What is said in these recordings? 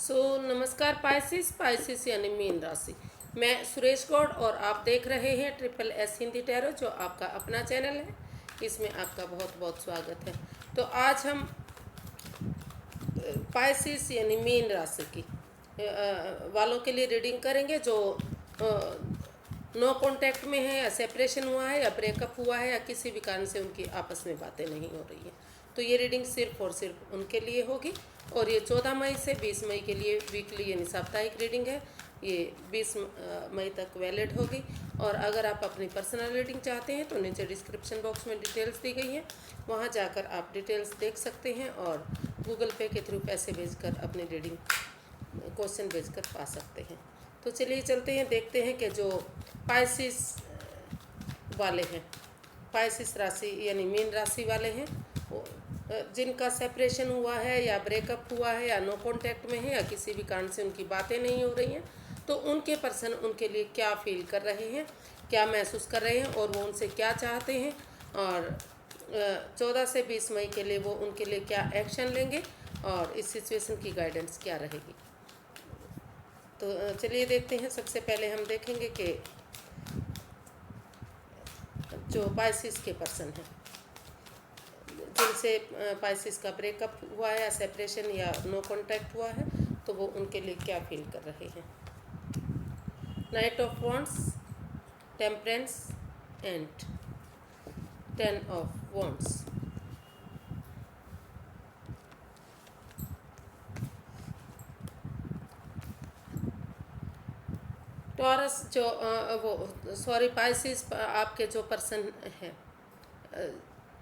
नमस्कार पाइसिस यानी मीन राशि। मैं सुरेश गौड़ और आप देख रहे हैं ट्रिपल एस हिंदी टैरो, जो आपका अपना चैनल है। इसमें आपका बहुत बहुत स्वागत है। तो आज हम पाइसिस यानी मीन राशि की वालों के लिए रीडिंग करेंगे, जो नो कांटेक्ट में है, या सेपरेशन हुआ है, या ब्रेकअप हुआ है, या किसी भी कारण से उनकी आपस में बातें नहीं हो रही हैं। तो ये रीडिंग सिर्फ और सिर्फ उनके लिए होगी। और ये 14 मई से 20 मई के लिए वीकली यानी साप्ताहिक रीडिंग है। ये 20 मई तक वैलिड होगी। और अगर आप अपनी पर्सनल रीडिंग चाहते हैं तो नीचे डिस्क्रिप्शन बॉक्स में डिटेल्स दी गई हैं, वहाँ जाकर आप डिटेल्स देख सकते हैं और गूगल पे के थ्रू पैसे भेजकर अपनी रीडिंग क्वेश्चन भेजकर पा सकते हैं। तो चलिए चलते हैं, देखते हैं कि जो पाइसिस वाले हैं, पाइसिस राशि यानी मीन राशि वाले हैं, जिनका सेपरेशन हुआ है या ब्रेकअप हुआ है या नो कांटेक्ट में है या किसी भी कारण से उनकी बातें नहीं हो रही हैं, तो उनके पर्सन उनके लिए क्या फील कर रहे हैं, क्या महसूस कर रहे हैं और वो उनसे क्या चाहते हैं, और 14 से 20 मई के लिए वो उनके लिए क्या एक्शन लेंगे और इस सिचुएशन की गाइडेंस क्या रहेगी। तो चलिए देखते हैं। सबसे पहले हम देखेंगे कि जो पाइसिस के पर्सन हैं, जिनसे पाइसिस का ब्रेकअप हुआ है या सेपरेशन या नो कांटेक्ट हुआ है, तो वो उनके लिए क्या फील कर रहे हैं। Night of wands, temperance and 10 of wands. Taurus जो पाइसिस आपके जो पर्सन हैं,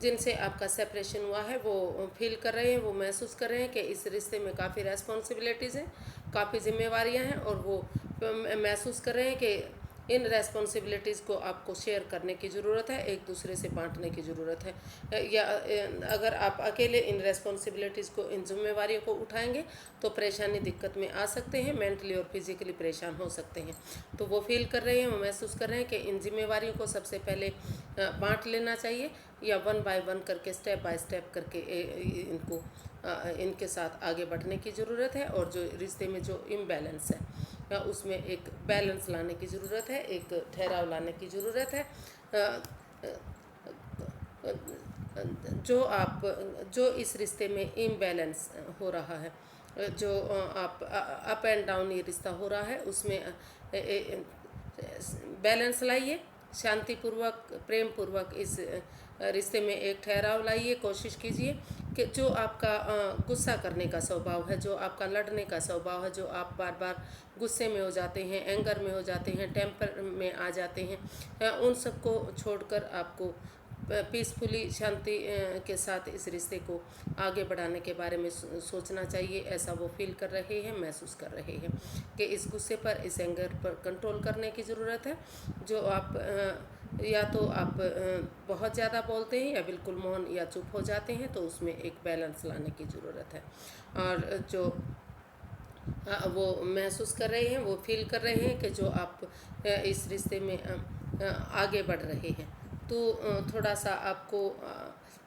जिनसे आपका सेपरेशन हुआ है, वो फील कर रहे हैं, वो महसूस कर रहे हैं कि इस रिश्ते में काफ़ी रेस्पॉन्सिबिलिटीज़ हैं, काफ़ी जिम्मेवारियां हैं, और वो महसूस कर रहे हैं कि इन रेस्पॉन्सिबिलिटीज़ को आपको शेयर करने की ज़रूरत है, एक दूसरे से बांटने की ज़रूरत है। या अगर आप अकेले इन रेस्पॉन्सिबिलिटीज़ को, इन जिम्मेवारियों को उठाएंगे तो परेशानी, दिक्कत में आ सकते हैं, मेंटली और फिजिकली परेशान हो सकते हैं। तो वो फील कर रहे हैं, वो महसूस कर रहे हैं कि इन जिम्मेवारियों को सबसे पहले बांट लेना चाहिए, या वन बाय वन करके, स्टेप बाय स्टेप करके इनको इनके साथ आगे बढ़ने की ज़रूरत है। और जो रिश्ते में जो इम्बैलेंस है, उसमें एक बैलेंस लाने की ज़रूरत है, एक ठहराव लाने की ज़रूरत है। जो इस रिश्ते में इम्बैलेंस हो रहा है, जो आप अप एंड डाउन ये रिश्ता हो रहा है, उसमें बैलेंस लाइए, शांतिपूर्वक, प्रेम पूर्वक इस रिश्ते में एक ठहराव लाइए। कोशिश कीजिए कि जो आपका गुस्सा करने का स्वभाव है, जो आपका लड़ने का स्वभाव है, जो आप बार बार गुस्से में हो जाते हैं, एंगर में हो जाते हैं, टेम्पर में आ जाते हैं, उन सबको छोड़कर आपको पीसफुली, शांति के साथ इस रिश्ते को आगे बढ़ाने के बारे में सोचना चाहिए। ऐसा वो फील कर रहे हैं, महसूस कर रहे हैं कि इस गुस्से पर, इस एंगर पर कंट्रोल करने की ज़रूरत है। जो आप या तो आप बहुत ज़्यादा बोलते हैं, या बिल्कुल मौन या चुप हो जाते हैं, तो उसमें एक बैलेंस लाने की ज़रूरत है। और जो वो महसूस कर रहे हैं, वो फील कर रहे हैं कि जो आप इस रिश्ते में आगे बढ़ रहे हैं, तो थोड़ा सा आपको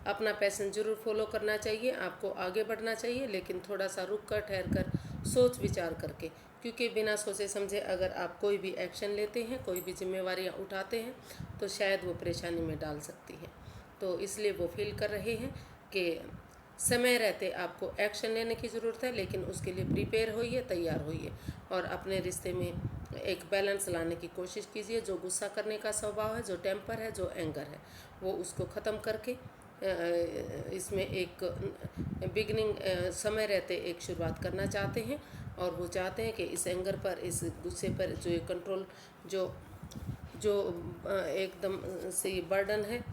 अपना पैशन ज़रूर फॉलो करना चाहिए, आपको आगे बढ़ना चाहिए, लेकिन थोड़ा सा रुक कर, ठहर कर, सोच विचार करके, क्योंकि बिना सोचे समझे अगर आप कोई भी एक्शन लेते हैं, कोई भी जिम्मेवारियां उठाते हैं, तो शायद वो परेशानी में डाल सकती है। तो इसलिए वो फील कर रहे हैं कि समय रहते आपको एक्शन लेने की ज़रूरत है, लेकिन उसके लिए प्रिपेयर होइए, तैयार होइए, और अपने रिश्ते में एक बैलेंस लाने की कोशिश कीजिए। जो गुस्सा करने का स्वभाव है, जो टेम्पर है, जो एंगर है, वो उसको ख़त्म करके इसमें एक बिगनिंग, समय रहते एक शुरुआत करना चाहते हैं। और वो चाहते हैं कि इस एंगर पर, इस गुस्से पर जो ये कंट्रोल, जो जो एकदम से ये बर्डन है,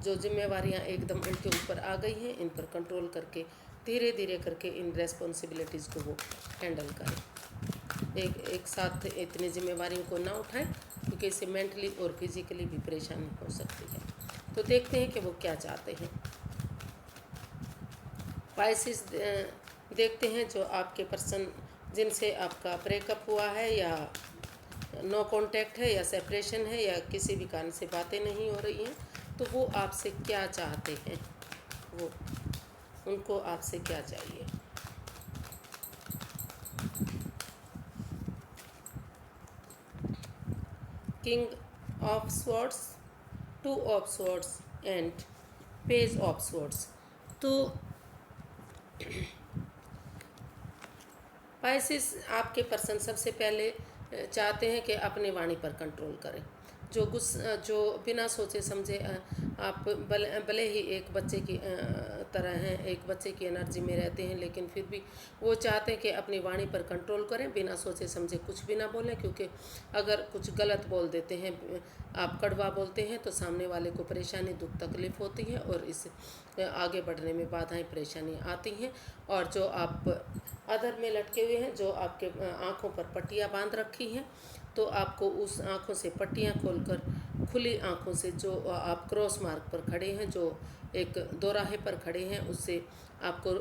जो जिम्मेवारियां एकदम उनके ऊपर आ गई हैं, इन पर कंट्रोल करके धीरे धीरे करके इन रेस्पॉन्सिबिलिटीज़ को वो हैंडल करें। एक साथ इतनी जिम्मेवारियों को ना उठाएं, क्योंकि इससे मेंटली और फिजिकली भी परेशानी हो सकती है। तो देखते हैं कि वो क्या चाहते हैं। पाइसिस देखते हैं, जो आपके पर्सन, जिनसे आपका ब्रेकअप हुआ है, या नो कांटेक्ट है, या सेपरेशन है, या किसी भी कारण से बातें नहीं हो रही हैं, तो वो आपसे क्या चाहते हैं, वो उनको आपसे क्या चाहिए। King of swords, two of swords and page of swords. तो पाइसिस आपके पर्सन सबसे पहले चाहते हैं कि अपनी वाणी पर कंट्रोल करें। जो बिना सोचे समझे आप भले ही एक बच्चे की तरह हैं, एक बच्चे की एनर्जी में रहते हैं, लेकिन फिर भी वो चाहते हैं कि अपनी वाणी पर कंट्रोल करें, बिना सोचे समझे कुछ भी ना बोलें, क्योंकि अगर कुछ गलत बोल देते हैं, आप कड़वा बोलते हैं, तो सामने वाले को परेशानी, दुख, तकलीफ होती है और इस आगे बढ़ने में बाधाएं, परेशानी आती हैं। और जो आप अधर में लटके हुए हैं, जो आपके आँखों पर पट्टियाँ बांध रखी हैं, तो आपको उस आँखों से पट्टियाँ खोलकर खुली आँखों से, जो आप क्रॉस मार्ग पर खड़े हैं, जो एक दोराहे पर खड़े हैं, उससे आपको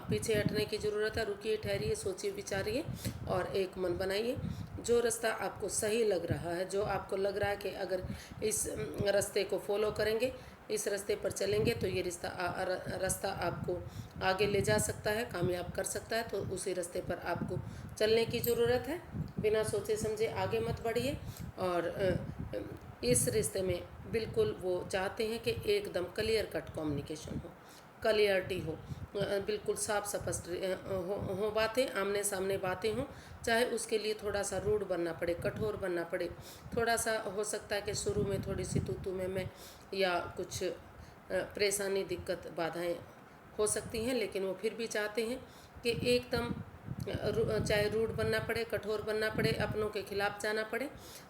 पीछे हटने की ज़रूरत है। रुकिए, ठहरिए, सोचिए, विचारिए और एक मन बनाइए। जो रास्ता आपको सही लग रहा है, जो आपको लग रहा है कि अगर इस रास्ते को फॉलो करेंगे, इस रास्ते पर चलेंगे, तो ये रास्ता आपको आगे ले जा सकता है, कामयाब कर सकता है, तो उसी रास्ते पर आपको चलने की ज़रूरत है। बिना सोचे समझे आगे मत बढ़िए। और इस रिश्ते में बिल्कुल वो चाहते हैं कि एकदम क्लियर कट कम्युनिकेशन हो, क्लियरिटी हो, बिल्कुल साफ स्पष्ट हो बातें, आमने सामने बातें हों। चाहे उसके लिए थोड़ा सा रूड बनना पड़े, कठोर बनना पड़े, थोड़ा सा हो सकता है कि शुरू में थोड़ी सी तू में या कुछ परेशानी, दिक्कत, बाधाएं हो सकती हैं, लेकिन वो फिर भी चाहते हैं कि एकदम चाहे रूड बनना पड़े, कठोर बनना पड़े, अपनों के खिलाफ जाना पड़े,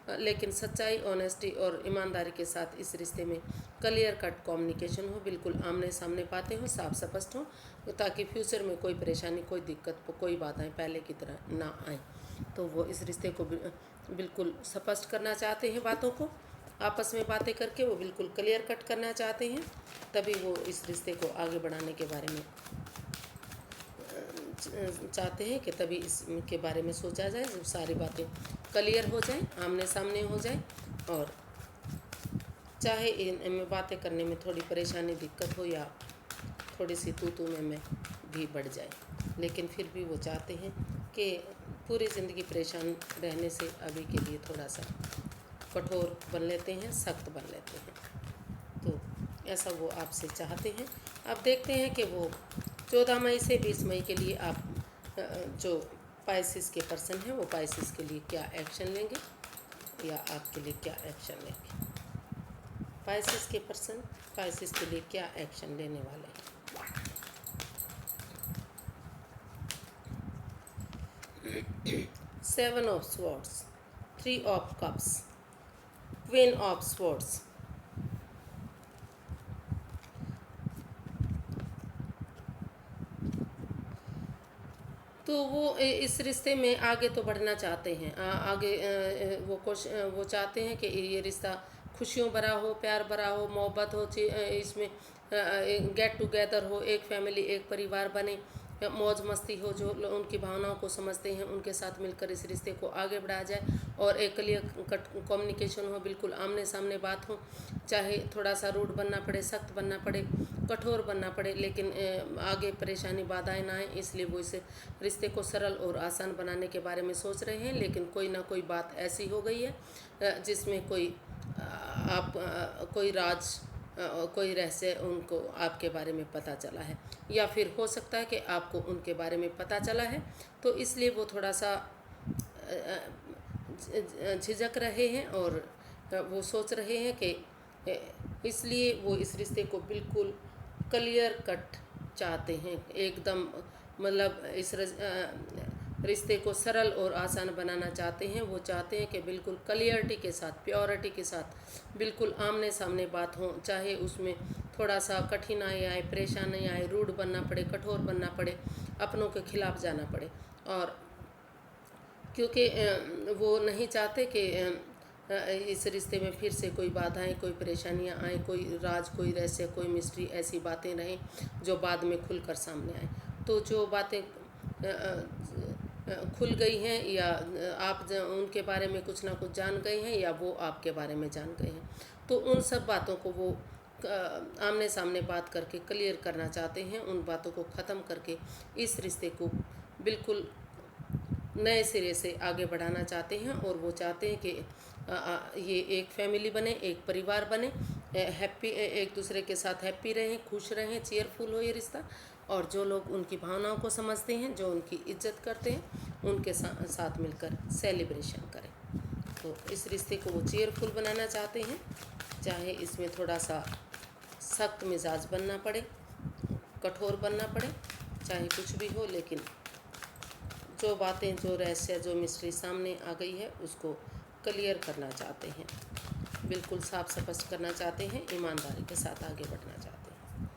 लेकिन सच्चाई, ऑनेस्टी और ईमानदारी के साथ इस रिश्ते में क्लियर कट कम्युनिकेशन हो, बिल्कुल आमने सामने बातें हो, साफ स्पष्ट हो, ताकि फ्यूचर में कोई परेशानी, कोई दिक्कत, कोई बाधाएं पहले की तरह ना आए। तो वो इस रिश्ते को बिल्कुल स्पष्ट करना चाहते हैं, बातों को आपस में बातें करके वो बिल्कुल क्लियर कट करना चाहते हैं, तभी वो इस रिश्ते को आगे बढ़ाने के बारे में चाहते हैं कि तभी इसके बारे में सोचा जाए, जब सारी बातें क्लियर हो जाएं, आमने सामने हो जाए, और चाहे इनमें बातें करने में थोड़ी परेशानी, दिक्कत हो या थोड़ी सी तू में भी बढ़ जाए, लेकिन फिर भी वो चाहते हैं कि पूरी ज़िंदगी परेशान रहने से अभी के लिए थोड़ा सा कठोर बन लेते हैं, सख्त बन लेते हैं। तो ऐसा वो आपसे चाहते हैं। अब देखते हैं कि वो 14 मई से 20 मई के लिए आप जो पाइसिस के पर्सन हैं, वो पाइसिस के लिए क्या एक्शन लेंगे या आपके लिए क्या एक्शन लेंगे। पाइसिस के पर्सन पाइसिस के लिए क्या एक्शन लेने वाले हैं। 7 of swords, 3 of cups, queen of swords. तो वो इस रिश्ते में आगे तो बढ़ना चाहते हैं, आगे वो चाहते हैं कि ये रिश्ता खुशियों भरा हो, प्यार भरा हो, मोहब्बत हो, इसमें गेट टुगेदर हो, एक फैमिली, एक परिवार बने, मौज मस्ती हो, जो उनकी भावनाओं को समझते हैं उनके साथ मिलकर इस रिश्ते को आगे बढ़ाया जाए, और एक क्लियर कट कम्युनिकेशन हो, बिल्कुल आमने सामने बात हो, चाहे थोड़ा सा रूड बनना पड़े, सख्त बनना पड़े, कठोर बनना पड़े, लेकिन आगे परेशानी, बाधाएं ना आए, इसलिए वो इस रिश्ते को सरल और आसान बनाने के बारे में सोच रहे हैं। लेकिन कोई ना कोई बात ऐसी हो गई है जिसमें कोई राज, कोई रहस्य उनको आपके बारे में पता चला है, या फिर हो सकता है कि आपको उनके बारे में पता चला है, तो इसलिए वो थोड़ा सा झिझक रहे हैं, और वो सोच रहे हैं कि इसलिए वो इस रिश्ते को बिल्कुल क्लियर कट चाहते हैं, एकदम मतलब इस रिश्ते को सरल और आसान बनाना चाहते हैं। वो चाहते हैं कि बिल्कुल क्लियरिटी के साथ, प्योरिटी के साथ, बिल्कुल आमने सामने बात हो, चाहे उसमें थोड़ा सा कठिनाई आए, परेशानी आए, रूड बनना पड़े, कठोर बनना पड़े, अपनों के खिलाफ जाना पड़े, और क्योंकि वो नहीं चाहते कि इस रिश्ते में फिर से कोई बाधाएं, कोई परेशानियां आए, कोई राज, कोई रहस्य, कोई मिस्ट्री, ऐसी बातें रहें जो बाद में खुलकर सामने आए। तो जो बातें खुल गई हैं, या आप उनके बारे में कुछ ना कुछ जान गए हैं, या वो आपके बारे में जान गए हैं, तो उन सब बातों को वो आमने सामने बात करके क्लियर करना चाहते हैं, उन बातों को ख़त्म करके इस रिश्ते को बिल्कुल नए सिरे से आगे बढ़ाना चाहते हैं और वो चाहते हैं कि ये एक फैमिली बने, एक परिवार बने, हैप्पी, एक दूसरे के साथ हैप्पी रहें, खुश रहें, चेयरफुल हो ये रिश्ता। और जो लोग उनकी भावनाओं को समझते हैं, जो उनकी इज्जत करते हैं, उनके साथ मिलकर सेलिब्रेशन करें। तो इस रिश्ते को वो चेयरफुल बनाना चाहते हैं, चाहे इसमें थोड़ा सा सख्त मिजाज बनना पड़े, कठोर बनना पड़े, चाहे कुछ भी हो, लेकिन जो बातें, जो रहस्य, जो मिस्ट्री सामने आ गई है उसको क्लियर करना चाहते हैं, बिल्कुल साफ स्पष्ट करना चाहते हैं, ईमानदारी के साथ आगे बढ़ना चाहते हैं।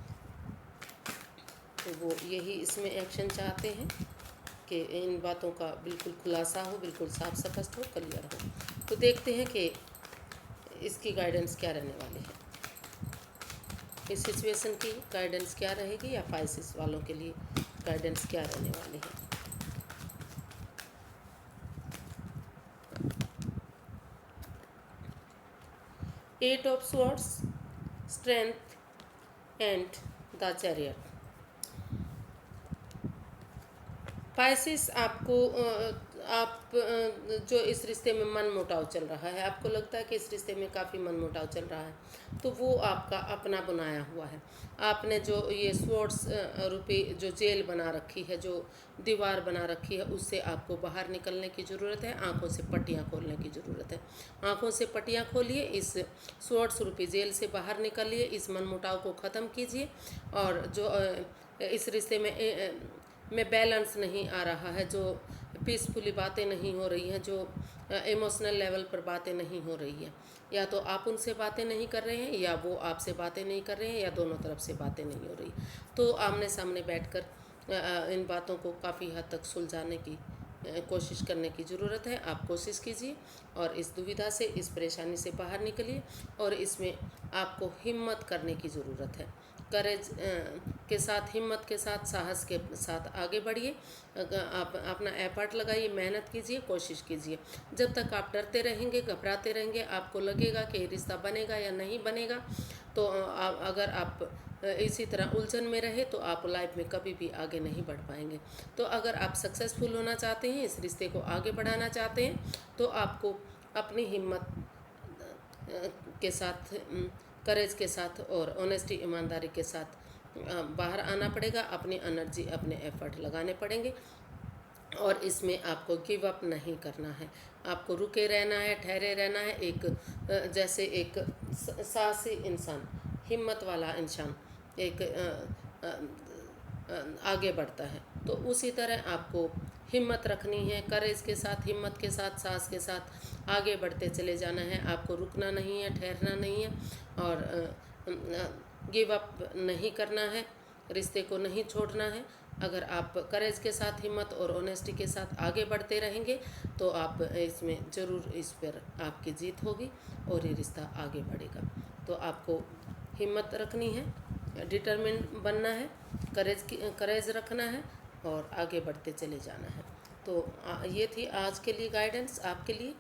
तो वो यही इसमें एक्शन चाहते हैं कि इन बातों का बिल्कुल खुलासा हो, बिल्कुल साफ स्पष्ट हो, क्लियर हो। तो देखते हैं कि इसकी गाइडेंस क्या रहने वाली है, इस सिचुएशन की गाइडेंस क्या रहेगी, या पाइसेस वालों के लिए गाइडेंस क्या रहने वाली है। Eight of swords, strength and the chariot. Pisces, आपको आप जो इस रिश्ते में मन मुटाव चल रहा है, आपको लगता है कि इस रिश्ते में काफ़ी मन मुटाव चल रहा है, तो वो आपका अपना बनाया हुआ है। आपने जो ये स्वॉर्ड्स रूपी जो जेल बना रखी है, जो दीवार बना रखी है, उससे आपको बाहर निकलने की ज़रूरत है। आंखों से पट्टियाँ खोलने की ज़रूरत है। आंखों से पट्टियाँ खोलिए, इस स्वॉर्ड्स रूपी जेल से बाहर निकलिए, इस मन मुटाव को ख़त्म कीजिए। और जो इस रिश्ते में बैलेंस नहीं आ रहा है, जो पीसफुली बातें नहीं हो रही हैं, जो इमोशनल लेवल पर बातें नहीं हो रही है, या तो आप उनसे बातें नहीं कर रहे हैं, या वो आपसे बातें नहीं कर रहे हैं, या दोनों तरफ से बातें नहीं हो रही, तो आमने सामने बैठकर इन बातों को काफ़ी हद तक सुलझाने की कोशिश करने की ज़रूरत है। आप कोशिश कीजिए और इस दुविधा से, इस परेशानी से बाहर निकलिए, और इसमें आपको हिम्मत करने की ज़रूरत है। करेज के साथ, हिम्मत के साथ, साहस के साथ आगे बढ़िए। आप अपना एफर्ट लगाइए, मेहनत कीजिए, कोशिश कीजिए। जब तक आप डरते रहेंगे, घबराते रहेंगे, आपको लगेगा कि रिश्ता बनेगा या नहीं बनेगा, तो अगर आप इसी तरह उलझन में रहे तो आप लाइफ में कभी भी आगे नहीं बढ़ पाएंगे। तो अगर आप सक्सेसफुल होना चाहते हैं, इस रिश्ते को आगे बढ़ाना चाहते हैं, तो आपको अपनी हिम्मत के साथ, करेज के साथ और ऑनेस्टी, ईमानदारी के साथ बाहर आना पड़ेगा। अपनी एनर्जी, अपने एफर्ट लगाने पड़ेंगे, और इसमें आपको गिव अप नहीं करना है। आपको रुके रहना है, ठहरे रहना है। एक जैसे एक साहसी इंसान, हिम्मत वाला इंसान एक आगे बढ़ता है, तो उसी तरह आपको हिम्मत रखनी है। करेज के साथ, हिम्मत के साथ, साहस के साथ आगे बढ़ते चले जाना है। आपको रुकना नहीं है, ठहरना नहीं है, और गिव अप नहीं करना है, रिश्ते को नहीं छोड़ना है। अगर आप करेज के साथ, हिम्मत और ऑनेस्टी के साथ आगे बढ़ते रहेंगे, तो आप इसमें ज़रूर, इस पर आपकी जीत होगी और ये रिश्ता आगे बढ़ेगा। तो आपको हिम्मत रखनी है, डिटरमिन बनना है, करेज रखना है, और आगे बढ़ते चले जाना है। तो ये थी आज के लिए गाइडेंस आपके लिए,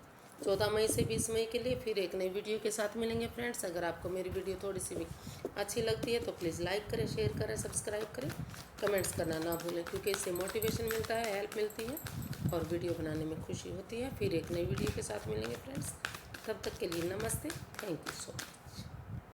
14 मई से 20 मई के लिए। फिर एक नई वीडियो के साथ मिलेंगे फ्रेंड्स। अगर आपको मेरी वीडियो थोड़ी सी भी अच्छी लगती है तो प्लीज़ लाइक करें, शेयर करें, सब्सक्राइब करें, कमेंट्स करना ना भूलें, क्योंकि इससे मोटिवेशन मिलता है, हेल्प मिलती है, और वीडियो बनाने में खुशी होती है। फिर एक नई वीडियो के साथ मिलेंगे फ्रेंड्स। तब तक के लिए नमस्ते, थैंक यू सो मच।